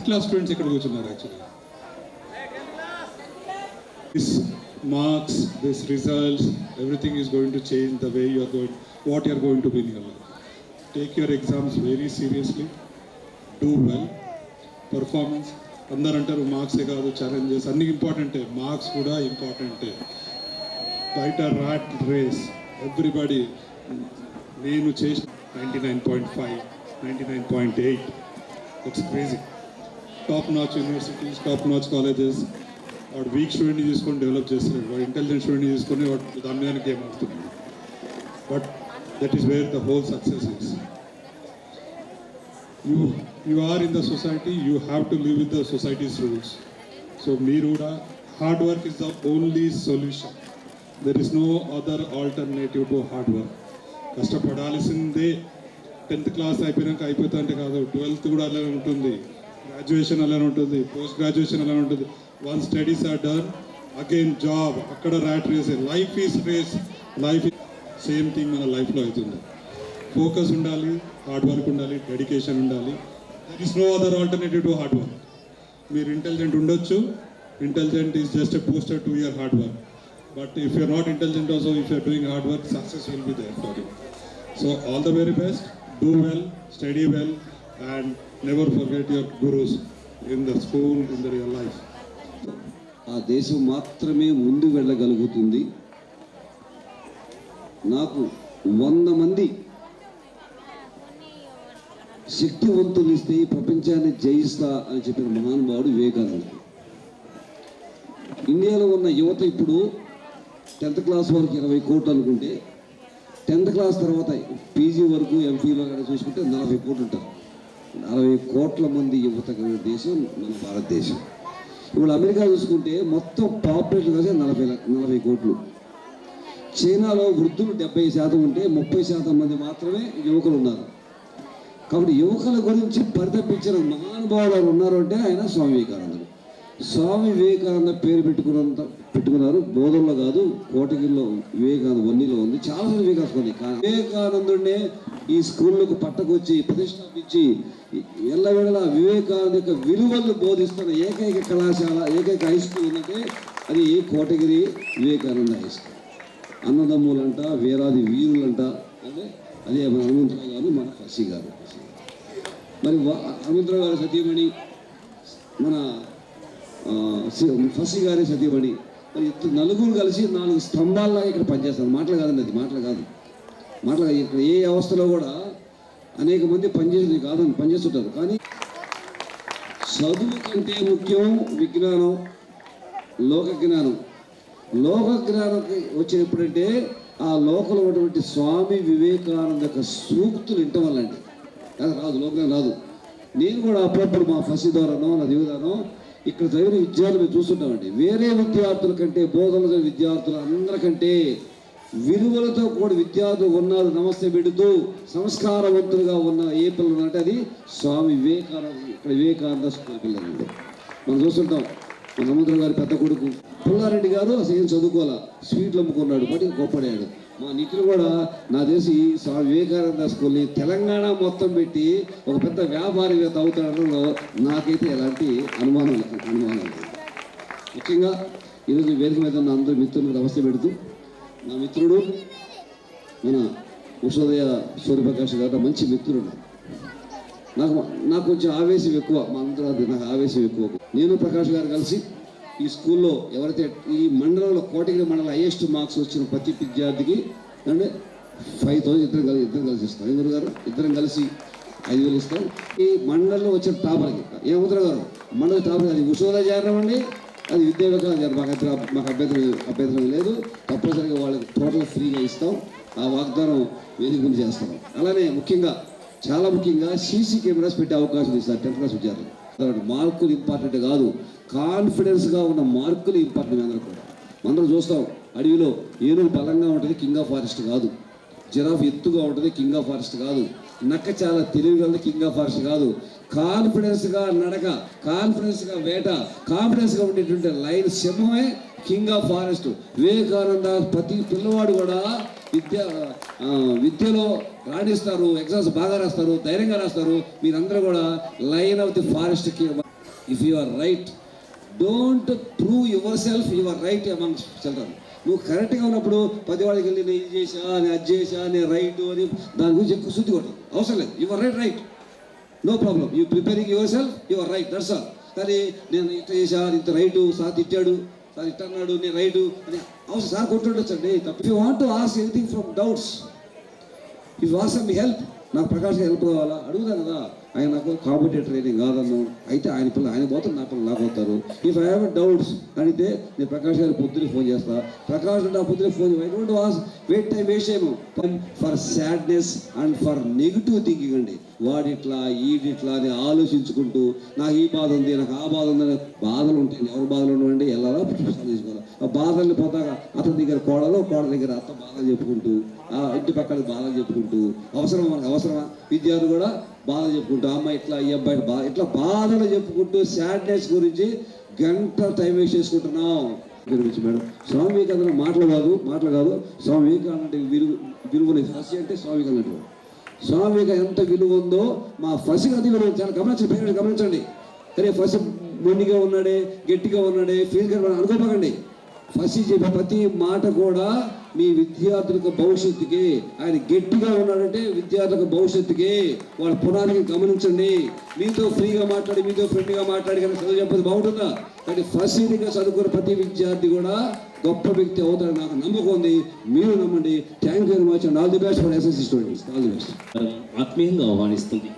Class students ఇక్కడ కూర్చున్నారు actually. This marks, this results, everything is going to change the way you are going, what you are going to be in your life. Take your exams very seriously, do well. Performance అందరూ అంటారు మార్క్సే కాదు, challenges అన్నీ ఇంపార్టెంటే, marks కూడా ఇంపార్టెంటే. బయట rat race, everybody నేను చేసిన 99.5, 99.8, it's crazy. Top notch universities, top notch colleges. వాడు వీక్ స్టూడెంట్ని తీసుకొని డెవలప్ చేస్తున్నాడు, వాడు ఇంటెలిజెంట్ స్టూడెంట్ని తీసుకొని వాడు దాని మీద గేమ్ ఆడుతున్నాడు. But that is where the whole success is. You are in the society, you have to live with the society's rules. So మీరు కూడా hard work is the only solution. There is no other alternative to hard work. కష్టపడాల్సిందే. 10th class అయిపోయాక అయిపోతా అంటే కాదు, 12th కూడా అలానే ఉంటుంది, graduation అలానే ఉంటుంది, పోస్ట్ గ్రాడ్యుయేషన్ అలానే ఉంటుంది. One studies are done, again job, అక్కడ rat race. Life is race, life same thing మన లైఫ్లో అవుతుంది. ఫోకస్ ఉండాలి, హార్డ్ వర్క్ ఉండాలి, డెడికేషన్ ఉండాలి. There is no other alternative to hard work. మీరు ఇంటెలిజెంట్ ఉండొచ్చు, intelligent is just a poster to your hard work. But if you're not intelligent also, if you're doing hard work, success will be there for you. So all the very best, do well, study well, and never forget your gurus in the school, in the real life. ఆ దేశం మాత్రమే ముందు వెళ్ళగలుగుతుంది. నాకు 100 మంది శక్తివంతులు ఇస్తే ఈ ప్రపంచాన్ని జయిస్తా అని చెప్పిన మహానుభావుడు వివేకానంద. ఇండియాలో ఉన్న యువత ఇప్పుడు 10th క్లాస్ వరకు 20 కోట్లు అనుకుంటే, 10th క్లాస్ తర్వాత పీజీ వరకు ఎంఫీలో కానీ చూసుకుంటే 40 కోట్లు ఉంటారు. 40 కోట్ల మంది యువత కలిగిన దేశం మన భారతదేశం. ఇప్పుడు అమెరికా చూసుకుంటే మొత్తం పాపులేషన్ కలిసి 40 కోట్లు. చైనాలో వృద్ధులు 70% ఉంటే 30% మంది మాత్రమే యువకులు ఉన్నారు. కాబట్టి యువకుల గురించి పరితపించిన మహానుభావులు ఉన్నారు అంటే ఆయన స్వామి వివేకానందుడు. స్వామి వివేకానంద పేరు పెట్టుకున్నారు. బోధనలో కాదు, కోటగిరిలో వివేకానంద వన్నీలో ఉంది. చాలా వివేకానందుడినే ఈ స్కూళ్ళకు పట్టకొచ్చి ప్రతిష్టాపించి ఎల్లవేళలా వివేకానంద యొక్క విలువలను బోధిస్తున్న ఏకైక కళాశాల, ఏకైక హై స్కూల్ ఉందంటే అది కోటగిరి వివేకానంద హై స్కూల్. అన్నదమ్ములంట, వీరాది వీరులంట. అదే మన హనుమంతరావు గారు, మన ఫసి గారు. మరి హనుమంతరావు గారి సతీమణి, మన ఫసి గారి సతీమణి. మరి నలుగురు కలిసి 4 స్తంభాల్లాగా ఇక్కడ పనిచేస్తారు. మాటలు కాదండి, అది మాటలు కాదు. ఇక్కడ ఏ అవస్థలో కూడా అనేక మంది పనిచేస్తుంటారు. కానీ చదువు కంటే ముఖ్యం విజ్ఞానం, లోక జ్ఞానం. లోక జ్ఞానంకి వచ్చినప్పుడంటే ఆ లోకంలో ఉన్నటువంటి స్వామి వివేకానంద యొక్క సూక్తులు వినటం వల్ల అండి. రాదు, లోకజ్ఞానం రాదు. నేను కూడా అప్పుడప్పుడు మా ఫసి ద్వారానో, నా దిగుదానో ఇక్కడ చదివిన విద్యార్థులు మేము చూస్తుంటామండి. వేరే విద్యార్థుల కంటే, బోధనలు చదివిన విద్యార్థులు అందరికంటే విలువలతో కూడా విద్యార్థులు ఉన్నారు. నమస్తే పెడుతూ సంస్కారవంతులుగా ఉన్న ఏ పిల్లలు అంటే అది స్వామి వివేకానంద. ఇక్కడ వివేకానంద స్కూల్ పిల్లలండి మనం చూస్తుంటాం. మన హనుమంతరావు గారి పెద్ద కొడుకు పుల్లారెడ్డి గారు అసలు ఏం చదువుకోవాలా, స్వీట్లు అమ్ముకున్నాడు, బట్టి గొప్పడాడు. మా నిఖిల్ కూడా నా తెలిసి స్వామి వివేకానంద స్కూల్ని తెలంగాణ మొత్తం పెట్టి ఒక పెద్ద వ్యాపారవేత్త అవుతాడనలో నాకైతే ఎలాంటి అనుమానం లేదు. ముఖ్యంగా ఈరోజు వేదిక మీద ఉన్న అందరూ మిత్రులకు నమస్తే పెడుతూ, నా మిత్రుడు మన ఉషోదయ సూర్యప్రకాష్ గారు మంచి మిత్రుడు. నాకు కొంచెం ఆవేశం ఎక్కువ, మా అందరూ నాకు ఆవేశం ఎక్కువ. నేను ప్రకాష్ గారు కలిసి ఈ స్కూల్లో ఎవరైతే ఈ మండలంలో కోటగిరి మండలం హైయెస్ట్ మార్క్స్ వచ్చిన ప్రతి విద్యార్థికి అంటే 5,000 ఇద్దరం కలిసి ఇస్తాం. ఎవరు గారు ఇద్దరం కలిసి 5,000 ఇస్తాం. ఈ మండలంలో వచ్చిన టాపర్కి ఏమవుతారు గారు మండల టాపర్, అది ఉషోదయ చేరమండి, అది విద్యా వికాసం మాకు అభ్యంతరం లేదు. తప్పనిసరిగా వాళ్ళకి టోటల్ ఫ్రీగా ఇస్తాం. ఆ వాగ్దానం వేదిక చేస్తాం. అలానే చాలా ముఖ్యంగా సీసీ కెమెరాస్ పెట్టే అవకాశం ఇస్తారు 10th క్లాస్ విద్యార్థులు. మార్కులు ఇంపార్టెంట్ కాదు, కాన్ఫిడెన్స్గా ఉన్న మార్కులు ఇంపార్టెంట్. అందరూ చూస్తాం, అడవిలో ఏనుగు బలంగా ఉంటుంది, కింగ్ ఆఫ్ ఫారెస్ట్ కాదు. జిరాఫ్ ఎత్తుగా ఉంటుంది, కింగ్ ఆఫ్ ఫారెస్ట్ కాదు. నక్క చాలా తెలివిగా ఉంది, కింగ్ ఆఫ్ ఫారెస్ట్ కాదు. కాన్ఫిడెన్స్గా నడక, కాన్ఫిడెన్స్గా వేట, కాన్ఫిడెన్స్గా ఉండేటువంటి లైన్ సింహమే కింగ్ ఆఫ్ ఫారెస్ట్. వివేకానంద ప్రతి పిల్లవాడు కూడా విద్యలో రాణిస్తారు, ఎగ్జామ్స్ బాగా రాస్తారు, ధైర్యంగా రాస్తారు. మీరందరూ కూడా లైన్ ఆఫ్ ది ఫారెస్ట్కి if you are right, don't prove yourself your right among children. నువ్వు కరెక్ట్గా ఉన్నప్పుడు 10 వాళ్ళకి వెళ్ళి నేను ఇది చేసా, నేను అది చేసా, నేను రైట్ అని దాని గురించి ఎక్కువ శుద్ధి కొట్టదు, అవసరం లేదు. You're right, no problem. You preparing yourself, your right, that's all. కానీ నేను ఇట్లా చేసా, ఇంత రైటు, సార్ తిట్టాడు, సార్ ఇట్లా అన్నాడు, నేను రైటు అని అవసరం. సార్ కొట్టుండొచ్చండి తప్ప. If you want to ask anything from doubts, if you ask me help, నాకు ప్రకాష్ హెల్ప్ కావాలా అడుగుతాను కదా. ఆయన నాకు కాంపిటేటివ్ ట్రైనింగ్ కాదన్నాను, అయితే ఆయన పిల్లలు ఆయన పోతారు, నా పిల్లలు నాకు పోతారు. ఇఫ్ ఐ హ్యావ్ డౌట్స్ అడిగితే నేను ప్రకాష్ గారు పొద్దున ఫోన్ చేస్తా. ప్రకాష్ అంటే ఆ పొద్దున phone I don't was wait time waste చేయము for sadness and for negative thinking అండి. వాడిట్లా ఈడిట్లా అని ఆలోచించుకుంటూ నాకు ఈ బాధ ఉంది, నాకు ఆ బాధ ఉందని బాధలు ఉంటాయి. ఎవరు బాధలు ఉండవండి, వెళ్ళాలా తీసుకోవాలి. ఆ బాధల్ని పోతాక అతని దగ్గర కోడలు, కోడల దగ్గర అత్త బాధలు చెప్పుకుంటూ, ఆ ఇంటి పక్కన బాధలు చెప్పుకుంటూ, అవసరమా మనకు అవసరమా? విద్యార్థులు కూడా బాధలు చెప్పుకుంటూ, అమ్మాయి ఇట్లా, ఈ అబ్బాయి బాధ, ఇట్లా బాధలు చెప్పుకుంటూ సాడ్నెస్ గురించి గంట టైం వేస్ట్ చేసుకుంటున్నాం గురించి. మేడం స్వామి వివేకానంద మాటలు కాదు స్వామి వివేకానంద విలువని ఫసి అంటే స్వామి వివేకానంద. స్వామి వివేకానంద ఎంత విలువ ఉందో మా ఫసికి అది విలువ చాలా గమనించండి. అరే ఫసి మొండిగా ఉన్నాడే, గట్టిగా ఉన్నాడే, ఫీల్గా అనుకోపకండి. ఫసి చెప్పే ప్రతి మాట కూడా మీ విద్యార్థులకు భవిష్యత్తుకి. ఆయన గట్టిగా ఉన్నాడంటే విద్యార్థులకు భవిష్యత్తుకి, వాళ్ళ పునాదికి గమనించండి. మీతో ఫ్రీగా మాట్లాడి, మీతో ఫ్రెండ్గా మాట్లాడి కానీ చదువు చెప్పేది బాగుంటుందా? కానీ ఫసిగా చదువుకున్న ప్రతి విద్యార్థి కూడా గొప్ప వ్యక్తి అవుతాడు, నాకు నమ్మకం ఉంది. మీరు నమ్మండి. Thank you very much and all the best for SSC students. All the best. ఆత్మీయంగా ఆహ్వానిస్తుంది.